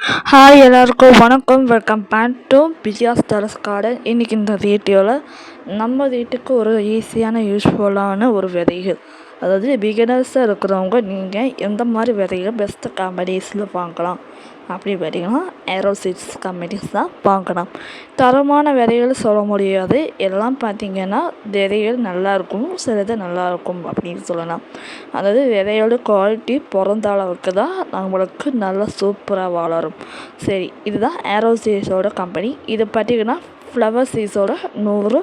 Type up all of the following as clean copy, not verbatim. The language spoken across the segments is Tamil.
ஹாய் எல்லாருக்கும் வணக்கம். வெல்கம் பேக் டு பிஜியாஸ் டெரஸ் கார்டன். இன்றைக்கி இந்த வீடியோவில் நம்ம வீட்டுக்கு ஒரு ஈஸியான யூஸ்ஃபுல்லான ஒரு விதைகள், அதாவது பிகினர்ஸாக இருக்கிறவங்க நீங்கள் எந்த மாதிரி விதைகள் பெஸ்ட்டு கம்பெனிஸில் வாங்கலாம் அப்படி பார்த்தீங்கன்னா ஏரோ சீட்ஸ் கம்பெனிஸ் தான் வாங்கலாம். தரமான விதைகள் சொல்ல முடியாது, எல்லாம் பார்த்திங்கன்னா விதைகள் நல்லாயிருக்கும், சிலது நல்லாயிருக்கும் அப்படின்னு சொல்லலாம். அதாவது விதையோட குவாலிட்டி பிறந்த அளவுக்கு தான் நம்மளுக்கு நல்லா சூப்பராக வளரும். சரி, இதுதான் ஏரோ சீட்ஸோட கம்பெனி. இது பார்த்திங்கன்னா ஃப்ளவர் சீட்ஸோட 100,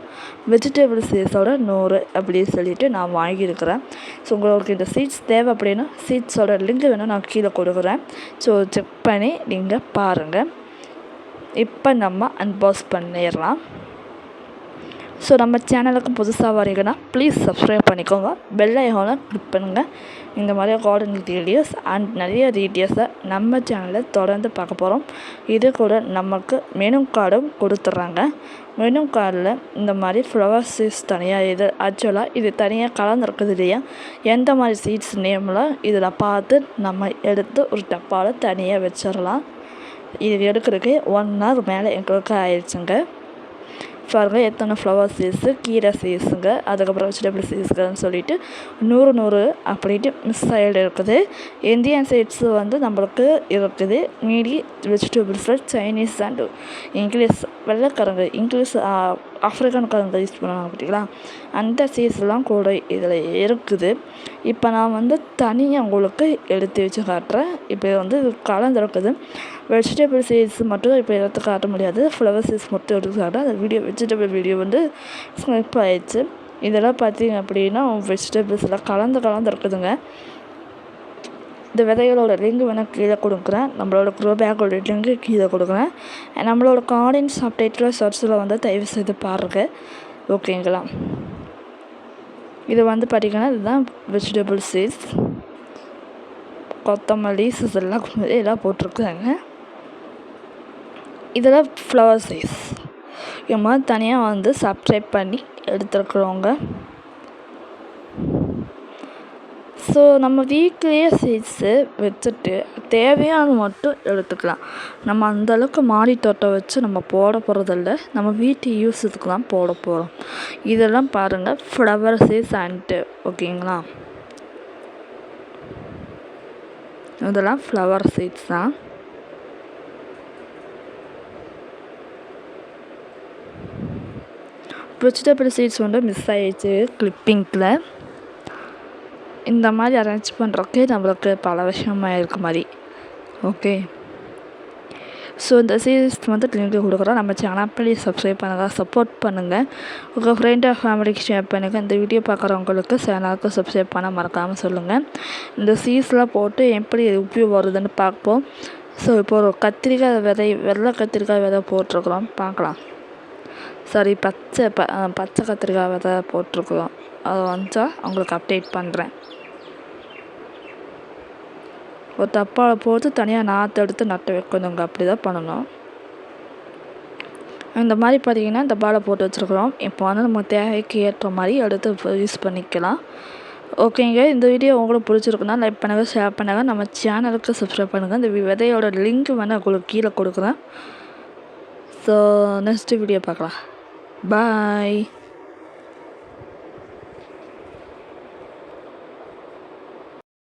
வெஜிடபிள் சீட்ஸோட 100 அப்படின்னு சொல்லிட்டு நான் வாங்கியிருக்கிறேன். ஸோ உங்களுக்கு இந்த சீட்ஸ் தேவை அப்படின்னா சீட்ஸோட லிங்க் வேணும், நான் கீழே கொடுக்குறேன். ஸோ செக் பண்ணி நீங்கள் பாருங்கள். இப்போ நம்ம அன்பாக்ஸ் பண்ணிடலாம். ஸோ நம்ம சேனலுக்கு புதுசாக வரீங்கன்னா ப்ளீஸ் சப்ஸ்கிரைப் பண்ணிக்கோங்க, பெல் ஐகானை கிளிக் பண்ணுங்கள். இந்த மாதிரி கார்டன் வீடியோஸ் அண்ட் நிறைய வீடியோஸை நம்ம சேனலில் தொடர்ந்து பார்க்க போகிறோம். இது கூட நமக்கு மெனு கார்டும் கொடுத்துட்றாங்க. மெனு கார்டில் இந்த மாதிரி ஃப்ளவர் சீட்ஸ் தனியாக, இது ஆக்சுவலாக இது தனியாக கலந்துருக்குது இல்லையா, எந்த மாதிரி சீட்ஸ் நேமில் இதில் பார்த்து நம்ம எடுத்து ஒரு டப்பாவில் தனியாக வச்சிடலாம். இது எடுக்கிறதுக்கு 1 hour மேலே எங்களுக்கு ஆயிடுச்சுங்க. பாருங்கள் எத்தனை ஃப்ளவர் சீட்ஸு, கீரை சீட்ஸுங்க, அதுக்கப்புறம் வெஜிடபிள் சீட்ஸுங்கன்னு சொல்லிட்டு 100 அப்படின்ட்டு மிஸ் ஆகிடு இருக்குது. இந்தியன் சீட்ஸு வந்து நம்மளுக்கு இருக்குது, மீதி வெஜிடபிள்ஸில் சைனீஸ் அண்டு இங்கிலீஷ் வெள்ளைக்காரங்க, இங்கிலீஷ் ஆஃப்ரிக்கன்காரங்க யூஸ் பண்ணுவாங்க பார்த்தீங்களா, அந்த சீட்ஸ்லாம் கூட இதில் இருக்குது. இப்போ நான் வந்து தனியாக உங்களுக்கு எடுத்து வச்சு காட்டுறேன். இப்போ வந்து கலந்துருக்குது. வெஜிடபிள் சீட்ஸ் மட்டும் இப்போ எடுத்து காட்ட முடியாது, ஃப்ளவர் சீட்ஸ் மட்டும் எடுத்து காட்டுறேன். அந்த வீடியோ வெஜிடபிள் வீடியோ வந்து ஸ்கிப் ஆயிடுச்சு. இதெல்லாம் பார்த்திங்க அப்படின்னா வெஜிடபிள்ஸ்லாம் கலந்து இருக்குதுங்க. இந்த விதைகளோட லிங்க் வேணால் கீழே கொடுக்குறேன், நம்மளோட க்ரோ பேக்கோட லிங்க்கு கீழே கொடுக்குறேன். நம்மளோட கார்டன்ஸ் அப்டேட்டில் சர்ச்சில் வந்து தயவு செய்து பாருங்கள், ஓகேங்களா. இது வந்து பார்த்திங்கன்னா இதுதான் வெஜிடபிள் சீட்ஸ், கொத்தமல்லி எல்லாம் போட்டிருக்காங்க. இதெல்லாம் ஃப்ளவர் சீட்ஸ். இது மாதிரி தனியாக வந்து சப்ஸ்கிரைப் பண்ணி எடுத்துருக்குறோங்க. ஸோ நம்ம வீட்லேயே சீட்ஸு வச்சுட்டு தேவையான மட்டும் எடுத்துக்கலாம். நம்ம அந்தளவுக்கு மாடி தோட்டம் வச்சு நம்ம போட போகிறதில்ல, நம்ம வீட்டு யூஸுக்கு தான் போட போகிறோம். இதெல்லாம் பாருங்கள் ஃப்ளவர் சீட்ஸ் அண்ட்டு, ஓகேங்களா. இதெல்லாம் ஃப்ளவர் சீட்ஸ் தான். வெஜிடபிள் சீட்ஸ் வந்து மிஸ் ஆகிடுச்சு கிளிப்பிங்கில். இந்த மாதிரி அரேஞ்ச் பண்ணுறதுக்கு நம்மளுக்கு பல விஷயமாக இருக்க மாதிரி, ஓகே. ஸோ இந்த சீரீஸ் வந்து லிங்க் கொடுக்குறோம். நம்ம சேனல் ப்ளீஸ் சப்ஸ்கிரைப் பண்ணுங்கள், சப்போர்ட் பண்ணுங்கள், உங்கள் ஃப்ரெண்ட் அண்ட் ஃபேமிலிக்கு ஷேர் பண்ணுங்கள். இந்த வீடியோ பார்க்குறவங்களுக்கு சேனலுக்கு சப்ஸ்கிரைப் பண்ண மறக்காமல் சொல்லுங்கள். இந்த சீட்ஸ்லாம் போட்டு எப்படி வருதுன்னு பார்ப்போம். ஸோ இப்போ ஒரு கத்திரிக்காய் விதை, வெள்ளை கத்திரிக்காய் விதை போட்டிருக்குறோம், பார்க்கலாம். சாரி, பச்சை கத்திரிக்காய் விதை போட்டிருக்குறோம். அது வந்துச்சா உங்களுக்கு அப்டேட் பண்ணுறேன். ஒரு டப்பாவில் போட்டு தனியாக நாற்று எடுத்து நட்டு வைக்கணுங்க, அப்படி தான் பண்ணணும். இந்த மாதிரி பார்த்திங்கன்னா டப்பாவில் போட்டு வச்சுருக்குறோம். இப்போ வந்து நம்ம தேவைக்கு ஏற்ற மாதிரி எடுத்து யூஸ் பண்ணிக்கலாம், ஓகேங்க. இந்த வீடியோ உங்களுக்கு பிடிச்சிருக்குன்னா லைக் பண்ணுங்கள், ஷேர் பண்ணுங்கள், நம்ம சேனலுக்கு சப்ஸ்கிரைப் பண்ணுங்கள். இந்த விதையோட லிங்க் வேணால் உங்களுக்கு கீழே கொடுக்குறேன். ஸோ நெக்ஸ்ட் வீடியோ பார்க்கலாம். பாய்.